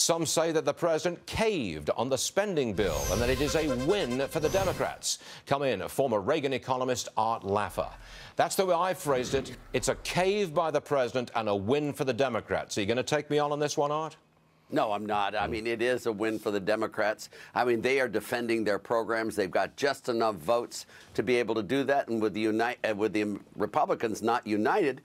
Some say that the president caved on the spending bill and that it is a win for the Democrats. Come in, former Reagan economist Art Laffer. That's the way I phrased it. It's a cave by the president and a win for the Democrats. Are you going to take me on this one, Art? No, I'm not. I mean, it is a win for the Democrats. I mean, they are defending their programs. They've got just enough votes to be able to do that. And with the Republicans not united,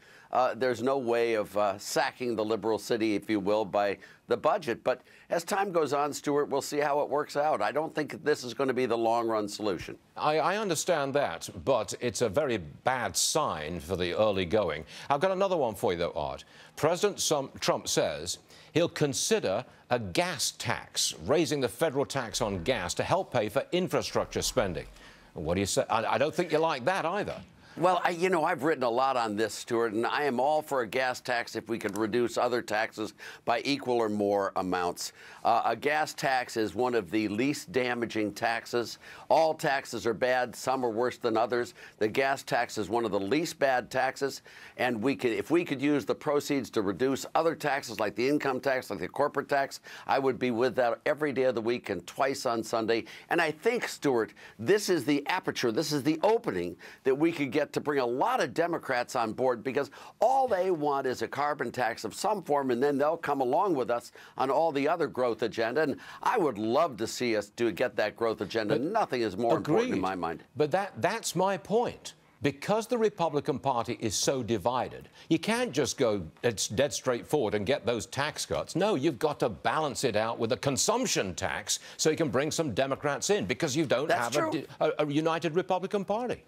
there's no way of sacking the liberal city, if you will, by the budget. But as time goes on, Stuart, we'll see how it works out. I don't think this is going to be the long-run solution. I understand that, but it's a very bad sign for the early going. I've got another one for you, though, Art. President Trump says he'll consider a gas tax, raising the federal tax on gas to help pay for infrastructure spending. What do you say? I don't think you like that either. Well, you know, I've written a lot on this, Stuart, and I am all for a gas tax if we could reduce other taxes by equal or more amounts. A gas tax is one of the least damaging taxes. All taxes are bad. Some are worse than others. The gas tax is one of the least bad taxes, and if we could use the proceeds to reduce other taxes like the income tax, like the corporate tax, I would be with that every day of the week and twice on Sunday. And I think, Stuart, this is the aperture, this is the opening that we could get to bring a lot of Democrats on board, because all they want is a carbon tax of some form, and then they'll come along with us on all the other growth agenda. And I would love to see us get that growth agenda. But nothing is more important in my mind. But that's my point. Because the Republican Party is so divided, you can't just go dead straightforward and get those tax cuts. No, you've got to balance it out with a consumption tax so you can bring some Democrats in, because you don't have a united Republican Party.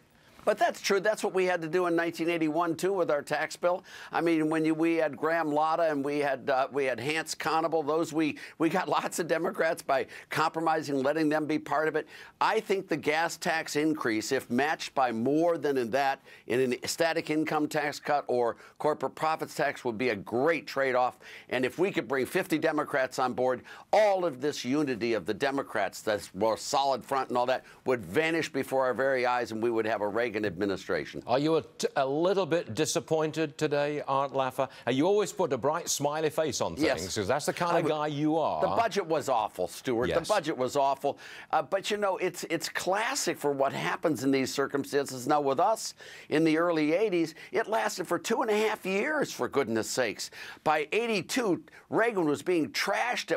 But that's true. That's what we had to do in 1981 too with our tax bill. I mean, when we had Graham Latta and we had Hans Conable, those we got lots of Democrats by compromising, letting them be part of it. I think the gas tax increase, if matched by more than in a static income tax cut or corporate profits tax, would be a great trade-off. And if we could bring 50 Democrats on board, all of this unity of the Democrats, that's more solid front and all that, would vanish before our very eyes, and we would have a Reagan administration. Are you a little bit disappointed today, Art Laffer? You always put a bright smiley face on things, because that's the kind of guy you are. The budget was awful, Stuart. Yes. The budget was awful. But, you know, it's classic for what happens in these circumstances. Now, with us in the early 80s, it lasted for 2.5 years, for goodness sakes. By 82, Reagan was being trashed.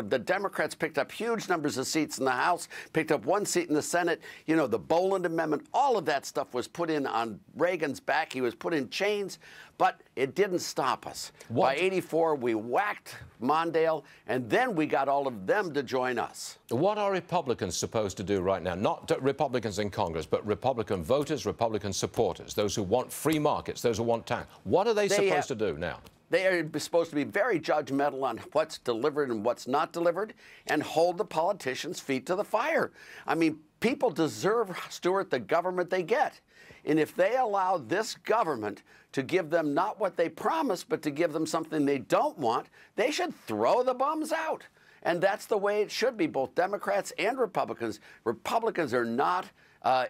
The Democrats picked up huge numbers of seats in the House, picked up 1 seat in the Senate. You know, the Boland Amendment, all of that stuff was put in on Reagan's back. He was put in chains, but it didn't stop us. By 84, we whacked Mondale, and then we got all of them to join us. What are Republicans supposed to do right now? Not Republicans in Congress, but Republican voters, Republican supporters, those who want free markets, those who want tax. What are they supposed to do now? They are supposed to be very judgmental on what's delivered and what's not delivered, and hold the politicians' feet to the fire. I mean, people deserve, Stuart, the government they get. And if they allow this government to give them not what they promised, but to give them something they don't want, they should throw the bums out. And that's the way it should be, both Democrats and Republicans. Republicans are not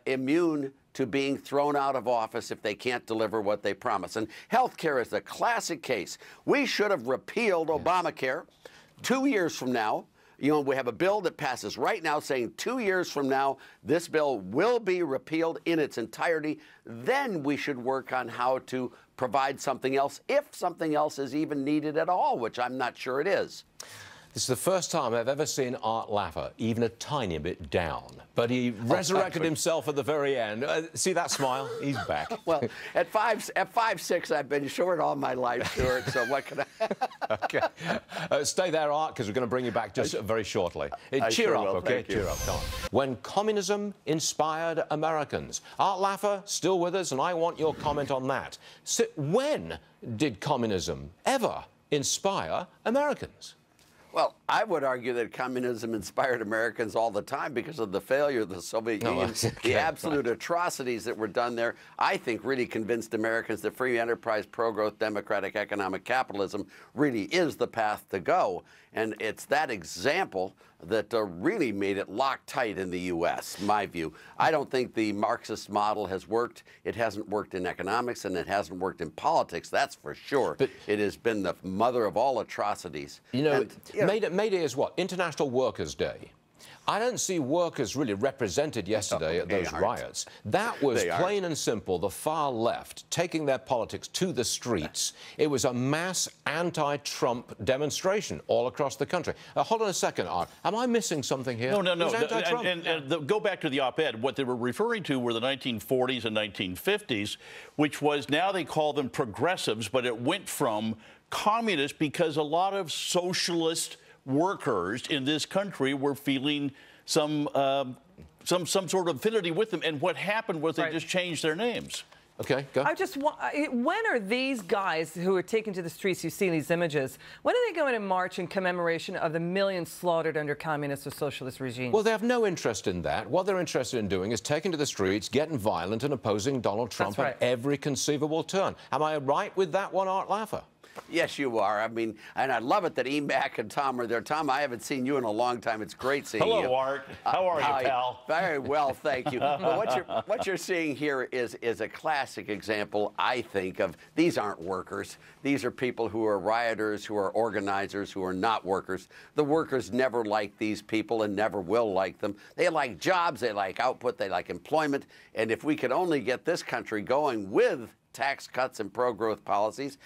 immune to being thrown out of office if they can't deliver what they promise. And health care is the classic case. We should have repealed Obamacare 2 years from now. You know, we have a bill that passes right now saying 2 years from now, this bill will be repealed in its entirety. Then we should work on how to provide something else, if something else is even needed at all, which I'm not sure it is. This is the first time I've ever seen Art Laffer even a tiny bit down. But he resurrected himself at the very end. See that smile? He's back. Well, at 5'6", I've been short all my life, Stuart, so what can I... Okay. Stay there, Art, because we're going to bring you back just very shortly. Cheer up, okay? Cheer up, come on. When communism inspired Americans. Art Laffer, still with us, and I want your comment on that. So when did communism ever inspire Americans? Well, I would argue that communism inspired Americans all the time because of the failure of the Soviet Union. The absolute atrocities that were done there, I think, really convinced Americans that free enterprise, pro-growth, democratic economic capitalism really is the path to go. And it's that example that really made it Loctite in the U.S., my view. I don't think the Marxist model has worked. It hasn't worked in economics, and it hasn't worked in politics, that's for sure. But it has been the mother of all atrocities. You know, May Day is what? International Workers' Day. I don't see workers really represented yesterday at those riots. That was plain and simple the far left taking their politics to the streets. It was a mass anti-Trump demonstration all across the country. Hold on a second, Art. Am I missing something here? No. And go back to the op-ed. What they were referring to were the 1940s and 1950s, which was, now they call them progressives, but it went from communist because a lot of socialist workers in this country were feeling some sort of affinity with them, and what happened was they just changed their names. Okay, go. When are these guys who are taken to the streets, you see these images, when are they going to march in commemoration of the millions slaughtered under communist or socialist regimes? Well, they have no interest in that. What they're interested in doing is taking to the streets, getting violent, and opposing Donald Trump at every conceivable turn. Am I right with that one, Art Laffer? Yes, you are. I mean, and I love it that Emac and Tom are there. Tom, I haven't seen you in a long time. It's great seeing you. Hello, Art. How are you, pal? Very well, thank you. But what you're seeing here is a classic example, I think, of these aren't workers. These are people who are rioters, who are organizers, who are not workers. The workers never like these people and never will like them. They like jobs, they like output, they like employment. And if we could only get this country going with tax cuts and pro-growth policies,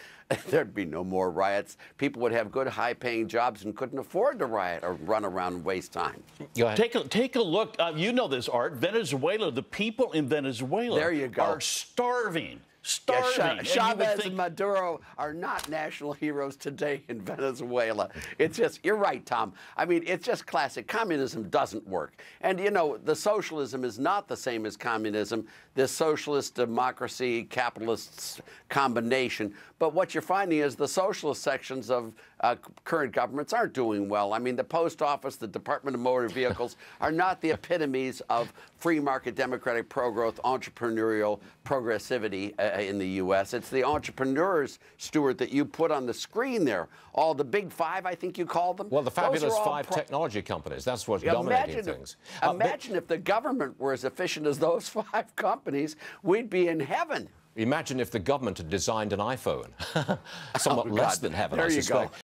there'd be no more riots. People would have good, high-paying jobs and couldn't afford to riot or run around and waste time. Go ahead. Take a look. You know this, Art. Venezuela, the people in Venezuela are starving. Yeah, Chavez and Maduro are not national heroes today in Venezuela. It's just, you're right, Tom. I mean, it's just classic. Communism doesn't work. And, you know, the socialism is not the same as communism, this socialist democracy, capitalists combination. But what you're finding is the socialist sections of current governments aren't doing well. I mean, the Post Office, the Department of Motor Vehicles are not the epitomes of free market, democratic, pro-growth, entrepreneurial progressivity in the U.S. It's the entrepreneurs, Stuart, that you put on the screen there. All the big five, I think you called them. Well, the fabulous five technology companies. That's what's dominating things. Imagine if the government were as efficient as those five companies, we'd be in heaven. Imagine if the government had designed an iPhone. Somewhat less than heaven, I suspect.